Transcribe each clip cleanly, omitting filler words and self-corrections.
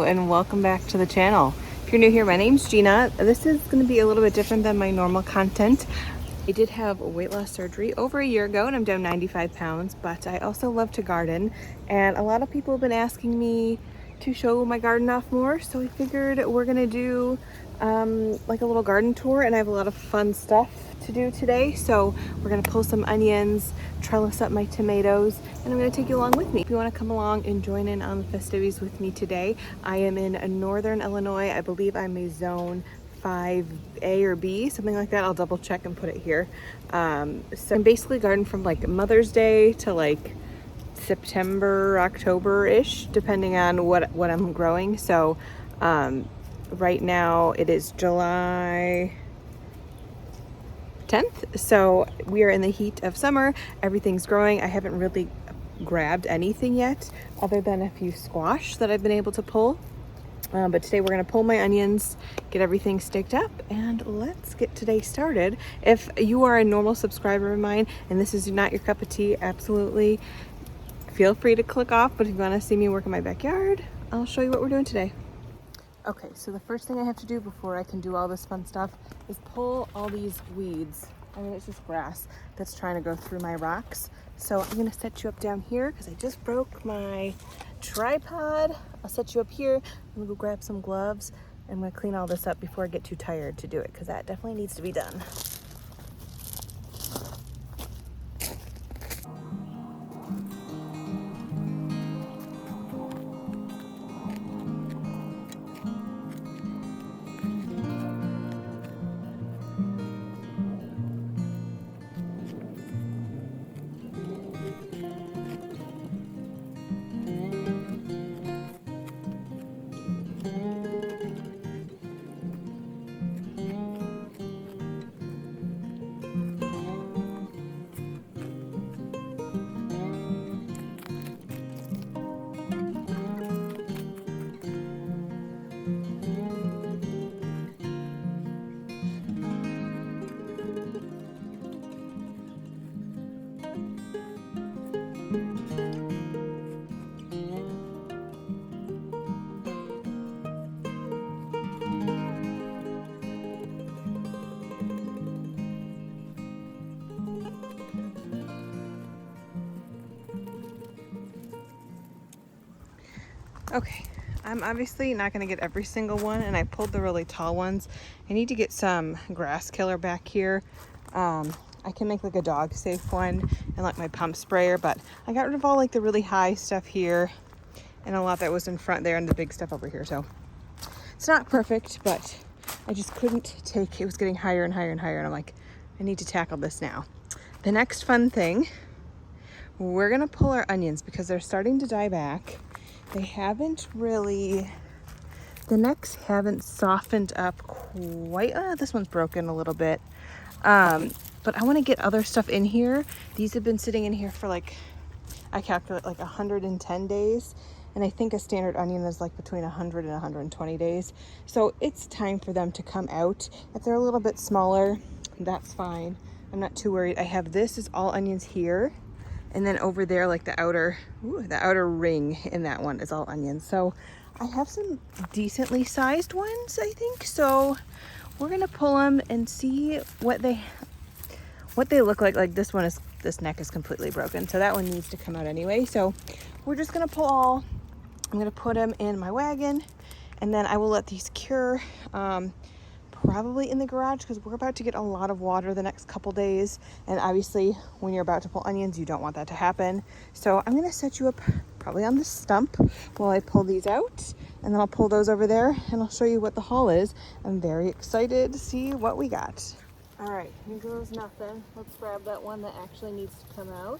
and welcome back to the channel. If you're new here, my name's Gina. This is going to be a little bit different than my normal content. I did have weight loss surgery over a year ago and I'm down 95 pounds, but I also love to garden, and a lot of people have been asking me to show my garden off more, so I figured we're going to do like a little garden tour, and I have a lot of fun stuff to do today. So we're going to pull some onions, trellis up my tomatoes, and I'm going to take you along with me. If you want to come along and join in on the festivities with me today, I am in northern Illinois. I believe I'm a zone 5A or B, something like that. I'll double check and put it here. So I'm basically garden from like Mother's Day to like September, October-ish, depending on what I'm growing. So right now it is July 10th, so we are in the heat of summer. Everything's growing. I haven't really grabbed anything yet other than a few squash that I've been able to pull. But today we're going to pull my onions, get everything staked up, and let's get today started. If you are a normal subscriber of mine and this is not your cup of tea, absolutely feel free to click off. But if you want to see me work in my backyard, I'll show you what we're doing today. Okay, so the first thing I have to do before I can do all this fun stuff is pull all these weeds. I mean, it's just grass that's trying to go through my rocks. So I'm gonna set you up down here because I just broke my tripod. I'll set you up here. I'm gonna go grab some gloves. I'm gonna clean all this up before I get too tired to do it, because that definitely needs to be done. Okay, I'm obviously not going to get every single one, and I pulled the really tall ones. I need to get some grass killer back here. I can make like a dog safe one and like my pump sprayer, but I got rid of all like the really high stuff here and a lot that was in front there and the big stuff over here. So it's not perfect, but I just couldn't take, it was getting higher and higher and higher, and I'm like, I need to tackle this now. The next fun thing, we're going to pull our onions because they're starting to die back. They haven't really, the necks haven't softened up quite. This one's broken a little bit. But I want to get other stuff in here. These have been sitting in here for like, I calculate like 110 days. And I think a standard onion is like between 100 and 120 days. So it's time for them to come out. If they're a little bit smaller, that's fine. I'm not too worried. I have this is all onions here. And then over there, like the outer ring in that one is all onions. So I have some decently sized ones, I think. So we're gonna pull them and see what they look like. Like this neck is completely broken, so that one needs to come out anyway. So we're just gonna pull all. I'm gonna put them in my wagon, and then I will let these cure. Probably in the garage, because we're about to get a lot of water the next couple days, and obviously when you're about to pull onions you don't want that to happen. So I'm gonna set you up probably on the stump while I pull these out, and then I'll pull those over there and I'll show you what the haul is. I'm very excited to see what we got. All right, here goes nothing. Let's grab that one that actually needs to come out.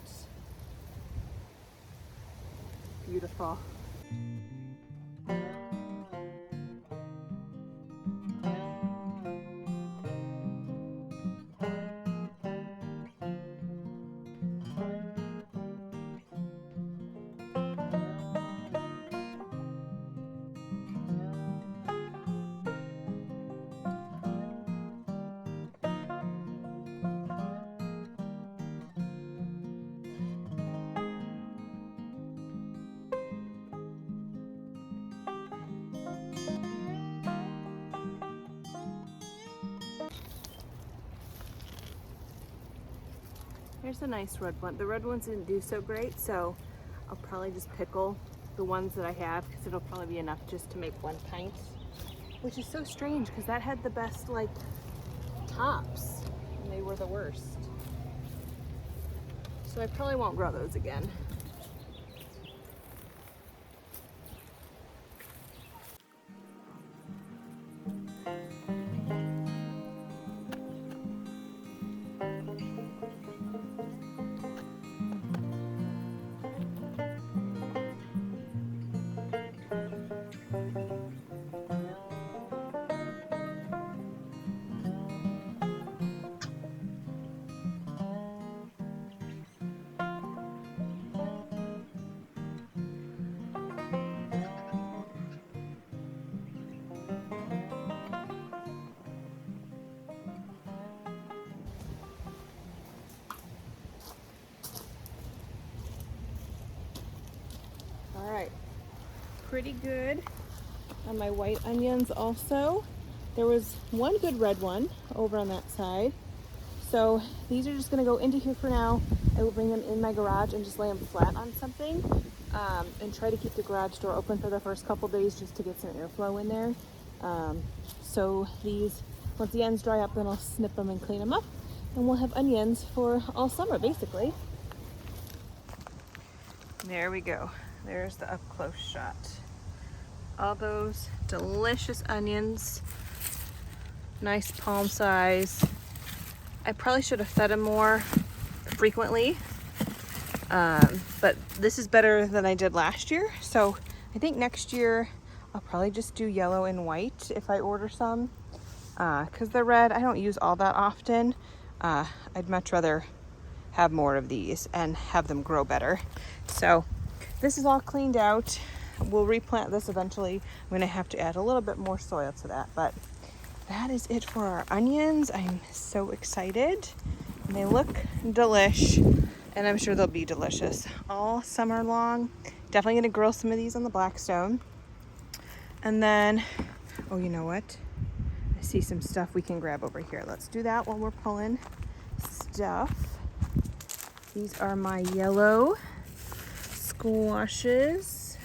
Beautiful. Here's a nice red one. The red ones didn't do so great, so I'll probably just pickle the ones that I have because it'll probably be enough just to make 1 pint, which is so strange because that had the best like tops and they were the worst. So I probably won't grow those again. All right, pretty good on my white onions also. There was one good red one over on that side. So these are just gonna go into here for now. I will bring them in my garage and just lay them flat on something and try to keep the garage door open for the first couple days just to get some airflow in there. So these, once the ends dry up, then I'll snip them and clean them up and we'll have onions for all summer basically. There we go. There's the up close shot. All those delicious onions, nice palm size. I probably should have fed them more frequently, but this is better than I did last year. So I think next year I'll probably just do yellow and white if I order some, because the red I don't use all that often. I'd much rather have more of these and have them grow better. So this is all cleaned out. We'll replant this eventually. I'm gonna have to add a little bit more soil to that, but that is it for our onions. I'm so excited. And they look delish, and I'm sure they'll be delicious all summer long. Definitely gonna grill some of these on the Blackstone. And then, oh, you know what? I see some stuff we can grab over here. Let's do that while we're pulling stuff. These are my yellow squashes.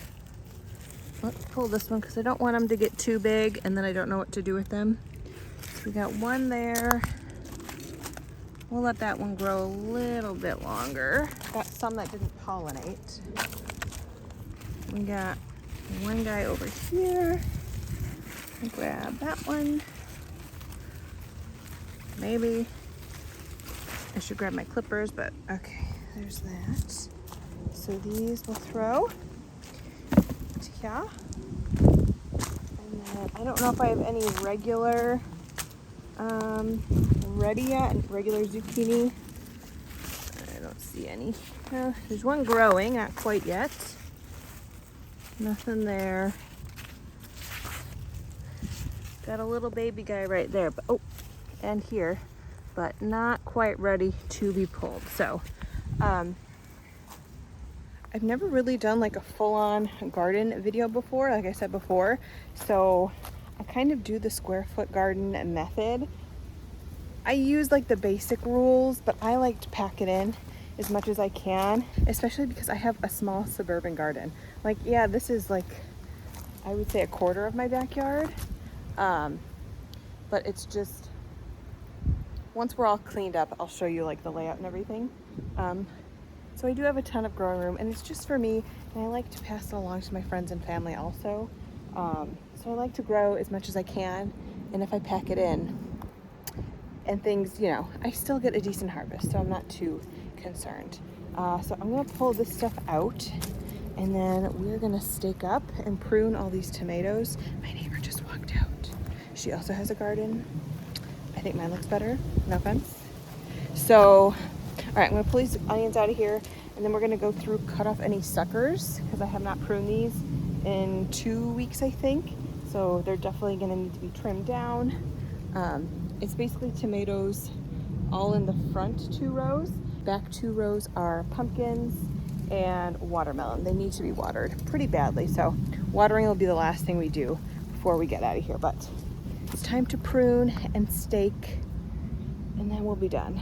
Let's pull this one because I don't want them to get too big and then I don't know what to do with them. So we got one there. We'll let that one grow a little bit longer. Got some that didn't pollinate. We got one guy over here. I'll grab that one. Maybe I should grab my clippers, but okay, there's that. So these we'll throw to here. And then I don't know if I have any regular ready yet, regular zucchini. I don't see any. There's one growing, not quite yet. Nothing there. Got a little baby guy right there, but oh, and here, but not quite ready to be pulled. So I've never really done like a full-on garden video before, like I said before. So I kind of do the square foot garden method. I use like the basic rules, but I like to pack it in as much as I can, especially because I have a small suburban garden. Like, yeah, this is like, I would say a quarter of my backyard. But it's just, once we're all cleaned up, I'll show you like the layout and everything. So I do have a ton of growing room and it's just for me, and I like to pass it along to my friends and family also. So I like to grow as much as I can, and if I pack it in and things, you know, I still get a decent harvest, so I'm not too concerned. So I'm gonna pull this stuff out and then we're gonna stake up and prune all these tomatoes. My neighbor just walked out. She also has a garden. I think mine looks better, no offense. So, all right, I'm gonna pull these onions out of here and then we're gonna go through, cut off any suckers because I have not pruned these in 2 weeks, I think. So they're definitely gonna need to be trimmed down. It's basically tomatoes all in the front 2 rows. Back 2 rows are pumpkins and watermelon. They need to be watered pretty badly. So watering will be the last thing we do before we get out of here, but it's time to prune and stake and then we'll be done.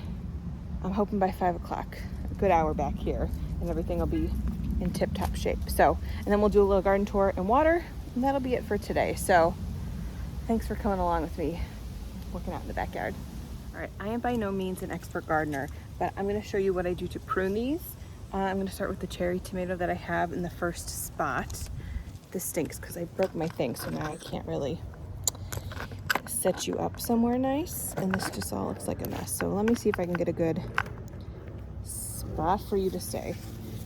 I'm hoping by 5 o'clock, a good hour back here, and everything will be in tip-top shape. So, and then we'll do a little garden tour and water, and that'll be it for today. So thanks for coming along with me working out in the backyard. All right, I am by no means an expert gardener, but I'm going to show you what I do to prune these. I'm going to start with the cherry tomato that I have in the first spot. This stinks because I broke my thing, so now I can't really set you up somewhere nice, and this just all looks like a mess. So let me see if I can get a good spot for you to stay.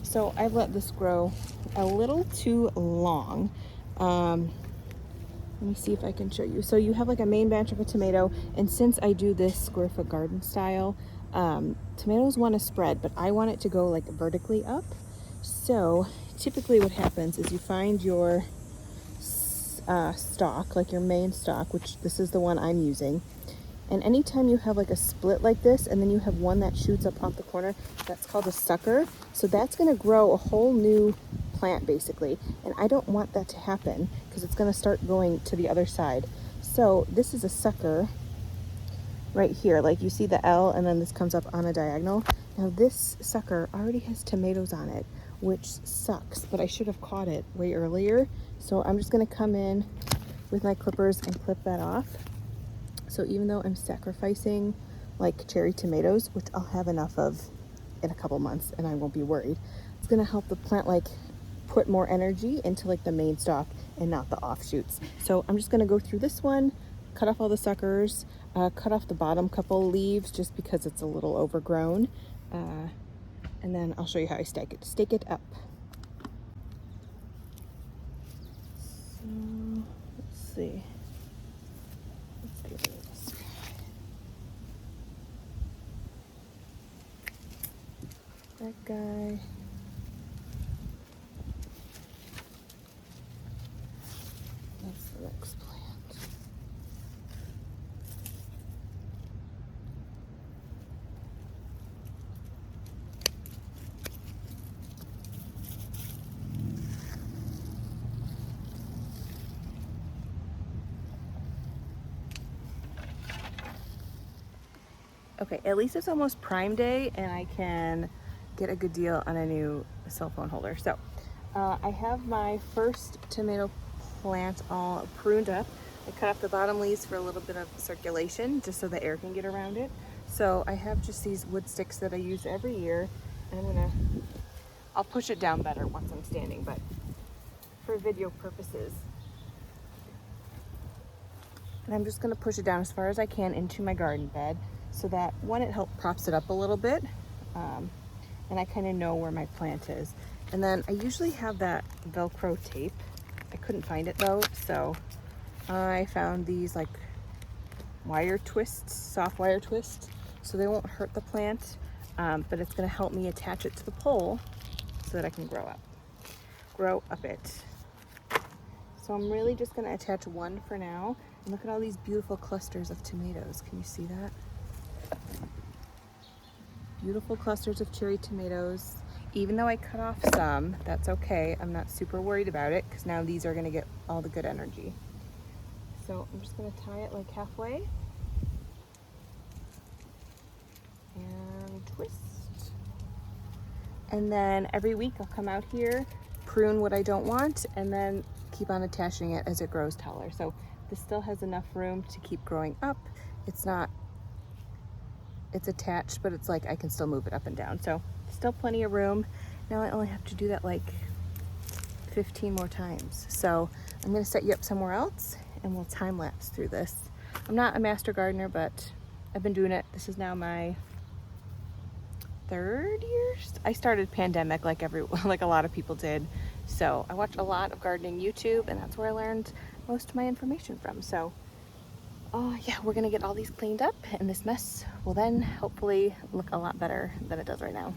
So I've let this grow a little too long. Let me see if I can show you. So you have like a main branch of a tomato, and since I do this square foot garden style, tomatoes want to spread, but I want it to go like vertically up. So typically what happens is you find your stalk, like your main stalk, which this is the one I'm using, and anytime you have like a split like this and then you have one that shoots up off the corner, that's called a sucker. So that's going to grow a whole new plant basically, and I don't want that to happen because it's going to start going to the other side. So this is a sucker right here, like you see the L and then this comes up on a diagonal. Now this sucker already has tomatoes on it, which sucks, but I should have caught it way earlier. So I'm just going to come in with my clippers and clip that off. So even though I'm sacrificing like cherry tomatoes, which I'll have enough of in a couple months and I won't be worried, it's going to help the plant like put more energy into like the main stalk and not the offshoots. So I'm just going to go through this one, cut off all the suckers, cut off the bottom couple leaves just because it's a little overgrown, and then I'll show you how I stake it up. So let's see. Let's get rid of this guy. That guy. That's the next plant. Okay, at least it's almost Prime Day and I can get a good deal on a new cell phone holder. So I have my first tomato plant all pruned up. I cut off the bottom leaves for a little bit of circulation just so the air can get around it. So I have just these wood sticks that I use every year, and I'll push it down better once I'm standing, but for video purposes. And I'm just gonna push it down as far as I can into my garden bed so that one, it props it up a little bit, and I kind of know where my plant is. And then I usually have that Velcro tape. I couldn't find it though, so I found these like wire twists, soft wire twists, so they won't hurt the plant, but it's gonna help me attach it to the pole so that I can grow up it. So I'm really just gonna attach one for now. And look at all these beautiful clusters of tomatoes. Can you see that? Beautiful clusters of cherry tomatoes. Even though I cut off some, that's okay. I'm not super worried about it because now these are gonna get all the good energy. So I'm just gonna tie it like halfway and twist. And then every week I'll come out here, prune what I don't want, and then keep on attaching it as it grows taller. So this still has enough room to keep growing up. It's attached, but it's like I can still move it up and down. So still plenty of room. Now I only have to do that like 15 more times. So I'm gonna set you up somewhere else and we'll time lapse through this. I'm not a master gardener, but I've been doing it. This is now my 3rd year. I started pandemic like a lot of people did. So I watched a lot of gardening YouTube, and that's where I learned most of my information from. So yeah, we're gonna get all these cleaned up, and this mess will then hopefully look a lot better than it does right now.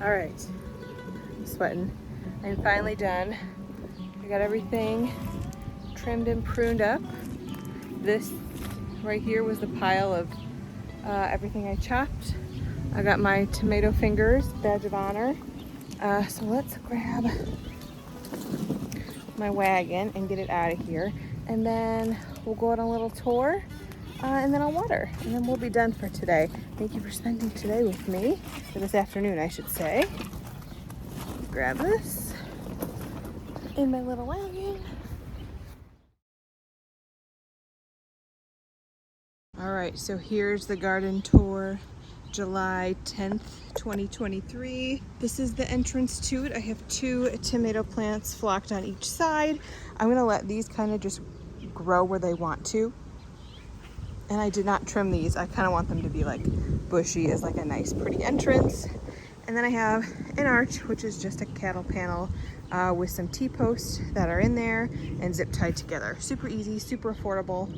All right, I'm sweating. I'm finally done. I got everything trimmed and pruned up. This right here was the pile of everything I chopped. I got my tomato fingers, badge of honor. So let's grab my wagon and get it out of here. And then we'll go on a little tour and then I'll water. And then we'll be done for today. Thank you for spending today with me, or this afternoon I should say. Grab this in my little wagon. All right, so here's the garden tour, July 10th, 2023. This is the entrance to it. I have 2 tomato plants flocked on each side. I'm gonna let these kind of just grow where they want to. And I did not trim these. I kind of want them to be like bushy as like a nice pretty entrance. And then I have an arch, which is just a cattle panel with some T-posts that are in there and zip tied together. Super easy, super affordable,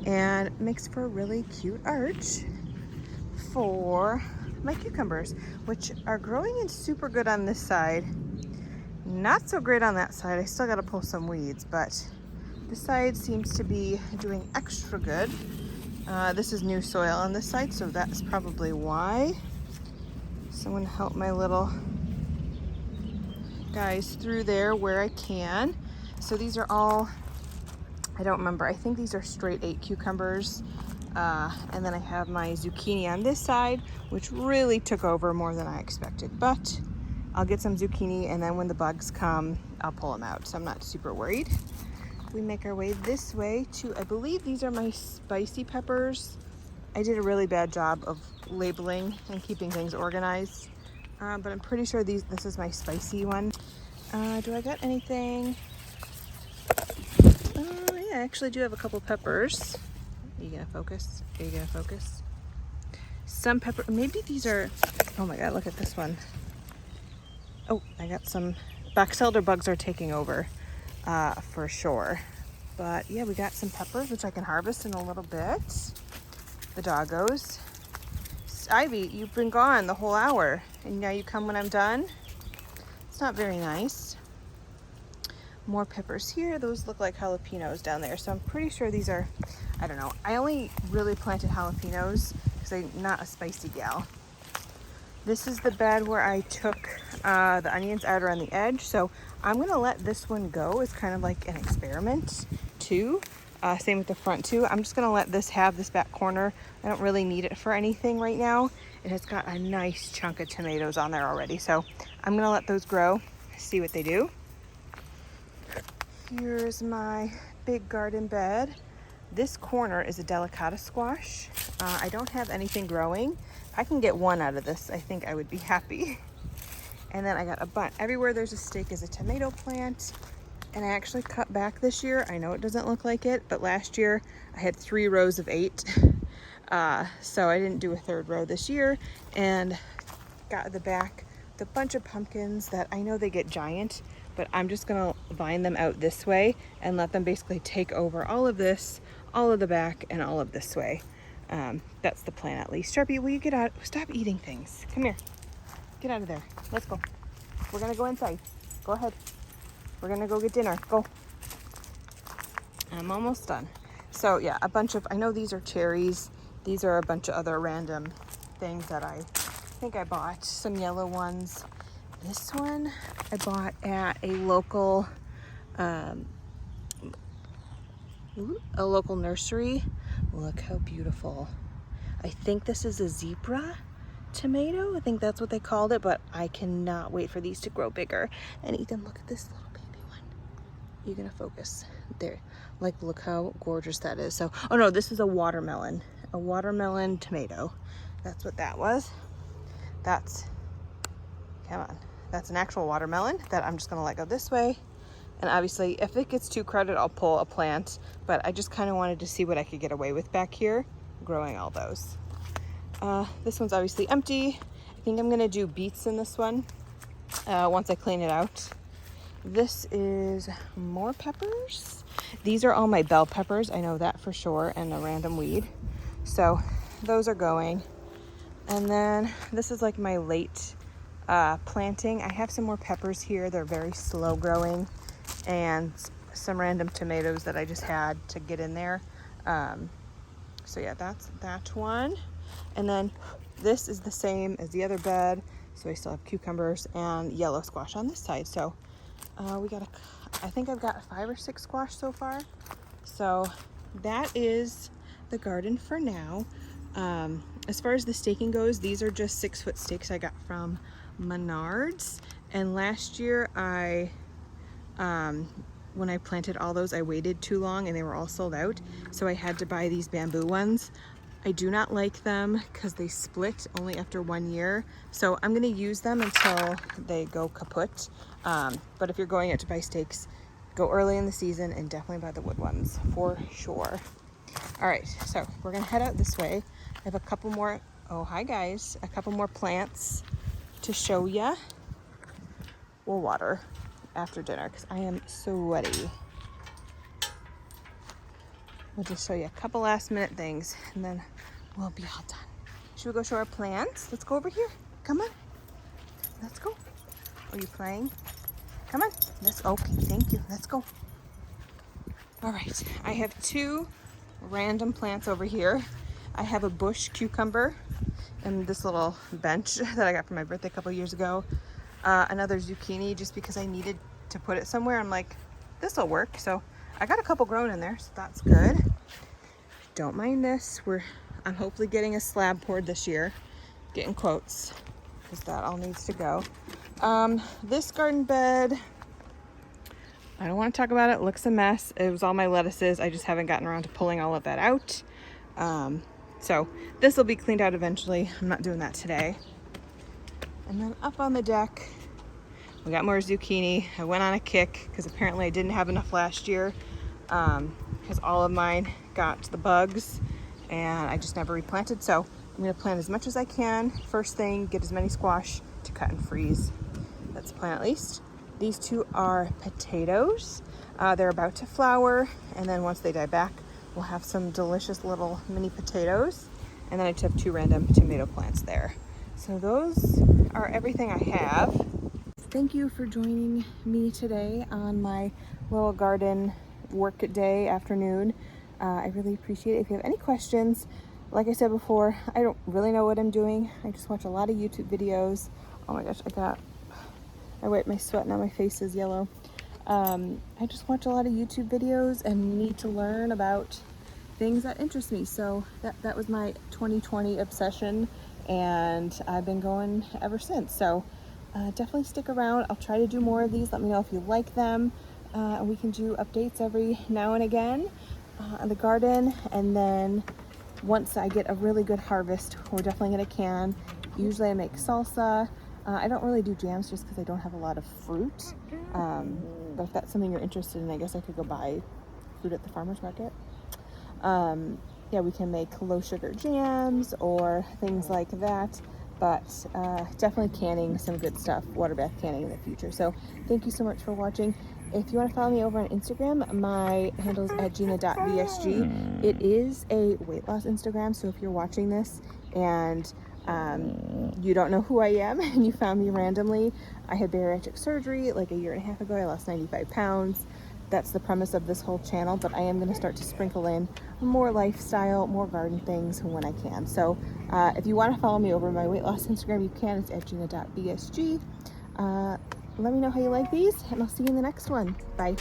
and makes for a really cute arch for my cucumbers, which are growing in super good on this side. Not so great on that side. I still got to pull some weeds, but this side seems to be doing extra good. This is new soil on this side, so that's probably why. Someone help my little guys through there where I can. So these are all, I don't remember, I think these are straight 8 cucumbers. And then I have my zucchini on this side, which really took over more than I expected. But I'll get some zucchini, and then when the bugs come, I'll pull them out. So I'm not super worried. We make our way this way to, I believe these are my spicy peppers. I did a really bad job of labeling and keeping things organized. But I'm pretty sure this is my spicy one. Do I got anything? Yeah, I actually do have a couple peppers. Are you gonna focus? Are you gonna focus? Some pepper, maybe these are, oh my God, look at this one. Oh, I got some, box elder bugs are taking over for sure. But yeah, we got some peppers, which I can harvest in a little bit. The doggos. Ivy, you've been gone the whole hour, and now you come when I'm done. It's not very nice. More peppers here. Those look like jalapenos down there, so I'm pretty sure these are, I don't know. I only really planted jalapenos because I'm not a spicy gal. This is the bed where I took the onions out around the edge, so I'm gonna let this one go. It's kind of like an experiment too. Same with the front too. I'm just gonna let this have this back corner. I don't really need it for anything right now. It has got a nice chunk of tomatoes on there already, so I'm gonna let those grow, see what they do. Here's my big garden bed. This corner is a delicata squash. I don't have anything growing. If I can get one out of this, I think I would be happy. And then I got a bunch. Everywhere there's a stake is a tomato plant. And I actually cut back this year. I know it doesn't look like it, but last year I had 3 rows of 8. So I didn't do a 3rd row this year, and got the back with a bunch of pumpkins that I know they get giant, but I'm just gonna vine them out this way and let them basically take over all of this, all of the back, and all of this way. That's the plan at least. Sharpie, will you get out? Stop eating things. Come here. Get out of there. Let's go. We're gonna go inside. Go ahead. We're gonna go get dinner. Go. I'm almost done. So yeah, a bunch of, I know these are cherries. These are a bunch of other random things that I think I bought. Some yellow ones. This one I bought at a local nursery. Look how beautiful. I think this is a zebra tomato. I think that's what they called it, but I cannot wait for these to grow bigger. And Ethan, look at this little baby one. You're gonna focus there. Like, look how gorgeous that is. So, oh no, this is a watermelon tomato. That's what that was. That's, come on. That's an actual watermelon that I'm just gonna let go this way. And obviously, if it gets too crowded, I'll pull a plant, but I just kind of wanted to see what I could get away with back here, growing all those. This one's obviously empty. I think I'm gonna do beets in this one once I clean it out. This is more peppers. These are all my bell peppers, I know that for sure, and a random weed. So those are going. And then this is like my late planting. I have some more peppers here. They're very slow growing, and some random tomatoes that I just had to get in there. So yeah, that's that one. And then this is the same as the other bed. So I still have cucumbers and yellow squash on this side. So I think I've got 5 or 6 squash so far. So that is the garden for now. As far as the staking goes, these are just 6-foot stakes I got from Menards. And last year when I planted all those, I waited too long and they were all sold out. So I had to buy these bamboo ones. I do not like them because they split only after 1 year. So I'm gonna use them until they go kaput. But if you're going out to buy stakes, go early in the season and definitely buy the wood ones for sure. All right, so we're gonna head out this way. I have a couple more, oh hi guys, a couple more plants to show ya. We'll water after dinner because I am sweaty. We'll just show you a couple last minute things and then we'll be all done. Should we go show our plants? Let's go over here. Come on. Let's go. Are you playing? Come on. Okay, thank you. Let's go. All right. I have 2 random plants over here. I have a bush cucumber and this little bench that I got for my birthday a couple years ago. Another zucchini just because I needed to put it somewhere. I'm like, this will work. So I got a couple grown in there, so that's good. Don't mind this. I'm hopefully getting a slab poured this year. Getting quotes, because that all needs to go. This garden bed, I don't want to talk about it. It looks a mess. It was all my lettuces. I just haven't gotten around to pulling all of that out. So this will be cleaned out eventually. I'm not doing that today. And then up on the deck, we got more zucchini. I went on a kick because apparently I didn't have enough last year because all of mine got the bugs and I just never replanted. So I'm gonna plant as much as I can. First thing, get as many squash to cut and freeze. That's the plan at least. These 2 are potatoes. They're about to flower, and then once they die back, we'll have some delicious little mini potatoes. And then I just have 2 random tomato plants there. So those are everything I have. Thank you for joining me today on my little garden work day afternoon. I really appreciate it. If you have any questions, like I said before, I don't really know what I'm doing. I just watch a lot of YouTube videos. Oh my gosh, I wiped my sweat, now my face is yellow. I just watch a lot of YouTube videos and need to learn about things that interest me. So that was my 2020 obsession, and I've been going ever since. So definitely stick around. I'll try to do more of these. Let me know if you like them. We can do updates every now and again on the garden. And then once I get a really good harvest, we're definitely gonna can. Usually I make salsa. I don't really do jams just because I don't have a lot of fruit. But if that's something you're interested in, I guess I could go buy fruit at the farmer's market. Yeah, we can make low sugar jams or things like that. But definitely canning some good stuff, water bath canning in the future. So thank you so much for watching. If you want to follow me over on Instagram, my handle is at GinaVSG. It is a weight loss Instagram, so if you're watching this and you don't know who I am and you found me randomly, I had bariatric surgery like a year and a half ago. I lost 95 pounds. That's the premise of this whole channel, but I am going to start to sprinkle in more lifestyle, more garden things when I can. So if you want to follow me over my weight loss Instagram, you can. It's at GinaVSG. Let me know how you like these, and I'll see you in the next one. Bye.